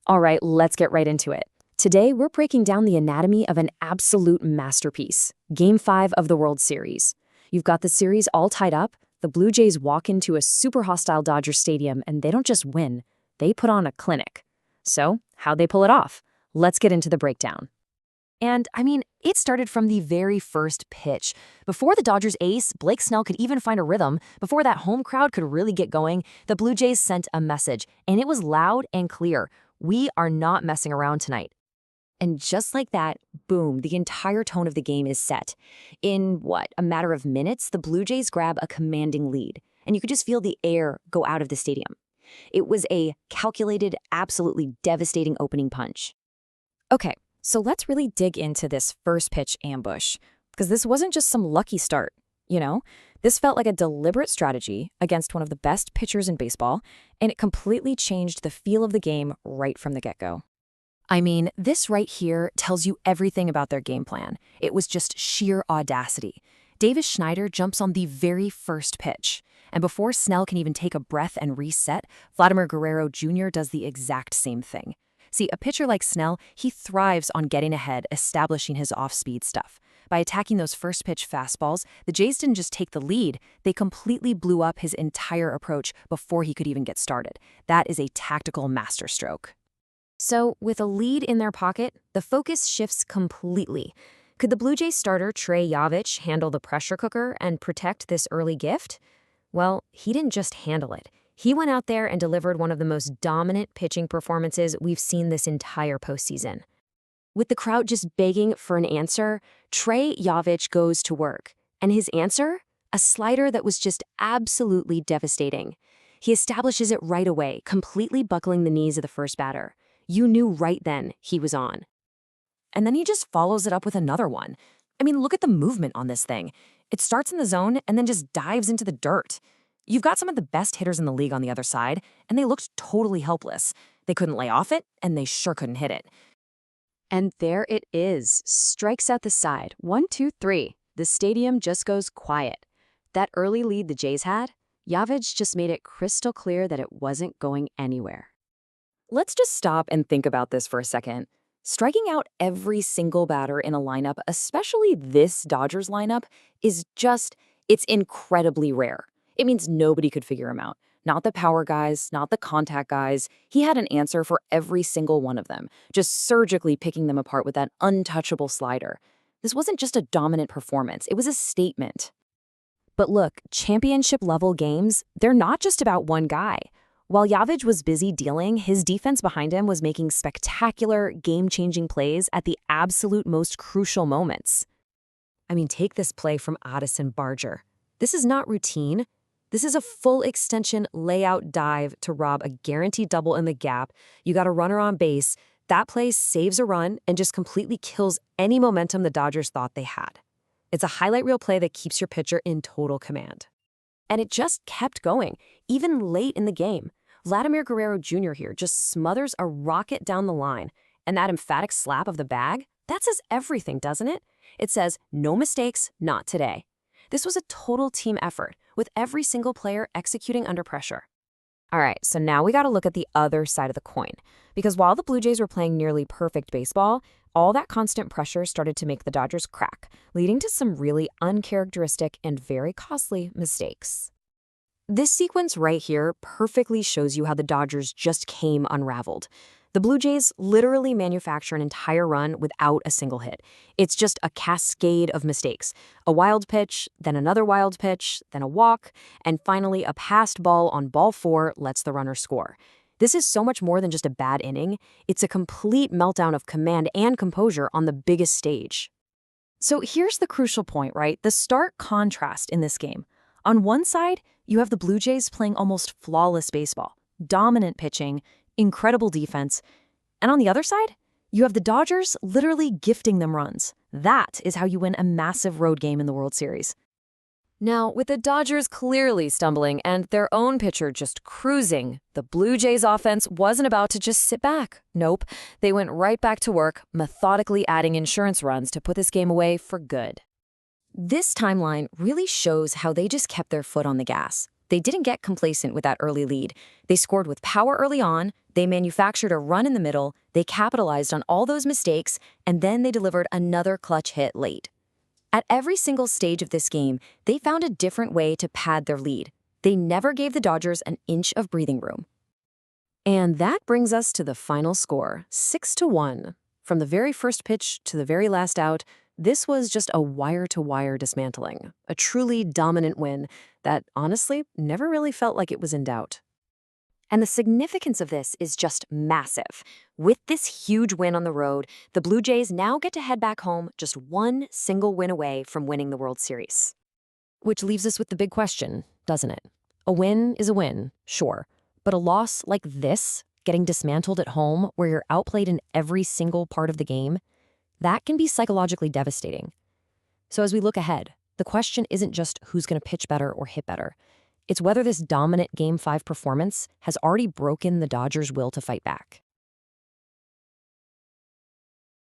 All right, let's get right into it. Today, we're breaking down the anatomy of an absolute masterpiece, Game 5 of the World Series. You've got the series all tied up. The Blue Jays walk into a super hostile Dodger Stadium, and they don't just win, they put on a clinic. So, how'd they pull it off? Let's get into the breakdown. And, it started from the very first pitch. Before the Dodgers ace, Blake Snell could even find a rhythm, before that home crowd could really get going, the Blue Jays sent a message, and it was loud and clear. We are not messing around tonight. And just like that, boom, the entire tone of the game is set. In, a matter of minutes, the Blue Jays grab a commanding lead, and you could just feel the air go out of the stadium. It was a calculated, absolutely devastating opening punch. Okay, so let's really dig into this first pitch ambush, because this wasn't just some lucky start, This felt like a deliberate strategy against one of the best pitchers in baseball, and it completely changed the feel of the game right from the get-go. This right here tells you everything about their game plan. It was just sheer audacity. Davis Schneider jumps on the very first pitch, and before Snell can even take a breath and reset, Vladimir Guerrero Jr. does the exact same thing. See, a pitcher like Snell, he thrives on getting ahead, establishing his off-speed stuff. By attacking those first-pitch fastballs, the Jays didn't just take the lead, they completely blew up his entire approach before he could even get started. That is a tactical masterstroke. So, with a lead in their pocket, the focus shifts completely. Could the Blue Jays starter Trey Yavich handle the pressure cooker and protect this early gift? Well, he didn't just handle it. He went out there and delivered one of the most dominant pitching performances we've seen this entire postseason. With the crowd just begging for an answer, Trey Yavich goes to work. And his answer? A slider that was just absolutely devastating. He establishes it right away, completely buckling the knees of the first batter. You knew right then he was on. And then he just follows it up with another one. Look at the movement on this thing. It starts in the zone and then just dives into the dirt. You've got some of the best hitters in the league on the other side, and they looked totally helpless. They couldn't lay off it, and they sure couldn't hit it. And there it is. Strikes out the side. 1, 2, 3. The stadium just goes quiet. That early lead the Jays had, Yavich just made it crystal clear that it wasn't going anywhere. Let's just stop and think about this for a second. Striking out every single batter in a lineup, especially this Dodgers lineup, it's incredibly rare. It means nobody could figure him out. Not the power guys, not the contact guys. He had an answer for every single one of them, just surgically picking them apart with that untouchable slider. This wasn't just a dominant performance, it was a statement. But look, championship-level games, they're not just about one guy. While Yavich was busy dealing, his defense behind him was making spectacular, game-changing plays at the absolute most crucial moments. Take this play from Addison Barger. This is not routine. This is a full extension layout dive to rob a guaranteed double in the gap. You got a runner on base. That play saves a run and just completely kills any momentum the Dodgers thought they had. It's a highlight reel play that keeps your pitcher in total command. And it just kept going, even late in the game. Vladimir Guerrero Jr. here just smothers a rocket down the line. And that emphatic slap of the bag, that says everything, doesn't it? It says, no mistakes, not today. This was a total team effort, with every single player executing under pressure. All right, so now we got to look at the other side of the coin. Because while the Blue Jays were playing nearly perfect baseball, all that constant pressure started to make the Dodgers crack, leading to some really uncharacteristic and very costly mistakes. This sequence right here perfectly shows you how the Dodgers just came unraveled. The Blue Jays literally manufacture an entire run without a single hit. It's just a cascade of mistakes. A wild pitch, then another wild pitch, then a walk, and finally a passed ball on ball 4 lets the runner score. This is so much more than just a bad inning. It's a complete meltdown of command and composure on the biggest stage. So here's the crucial point, right? The stark contrast in this game. On one side, you have the Blue Jays playing almost flawless baseball, dominant pitching, incredible defense. And on the other side, you have the Dodgers literally gifting them runs. That is how you win a massive road game in the World Series. Now, with the Dodgers clearly stumbling and their own pitcher just cruising, the Blue Jays offense wasn't about to just sit back. Nope, they went right back to work, methodically adding insurance runs to put this game away for good. This timeline really shows how they just kept their foot on the gas. They didn't get complacent with that early lead. They scored with power early on, they manufactured a run in the middle, they capitalized on all those mistakes, and then they delivered another clutch hit late. At every single stage of this game, they found a different way to pad their lead. They never gave the Dodgers an inch of breathing room. And that brings us to the final score, 6-1. From the very first pitch to the very last out, this was just a wire-to-wire dismantling, a truly dominant win that, honestly, never really felt like it was in doubt. And the significance of this is just massive. With this huge win on the road, the Blue Jays now get to head back home just one single win away from winning the World Series. Which leaves us with the big question, doesn't it? A win is a win, sure. But a loss like this, getting dismantled at home where you're outplayed in every single part of the game, that can be psychologically devastating. So as we look ahead, the question isn't just who's going to pitch better or hit better. It's whether this dominant Game 5 performance has already broken the Dodgers' will to fight back.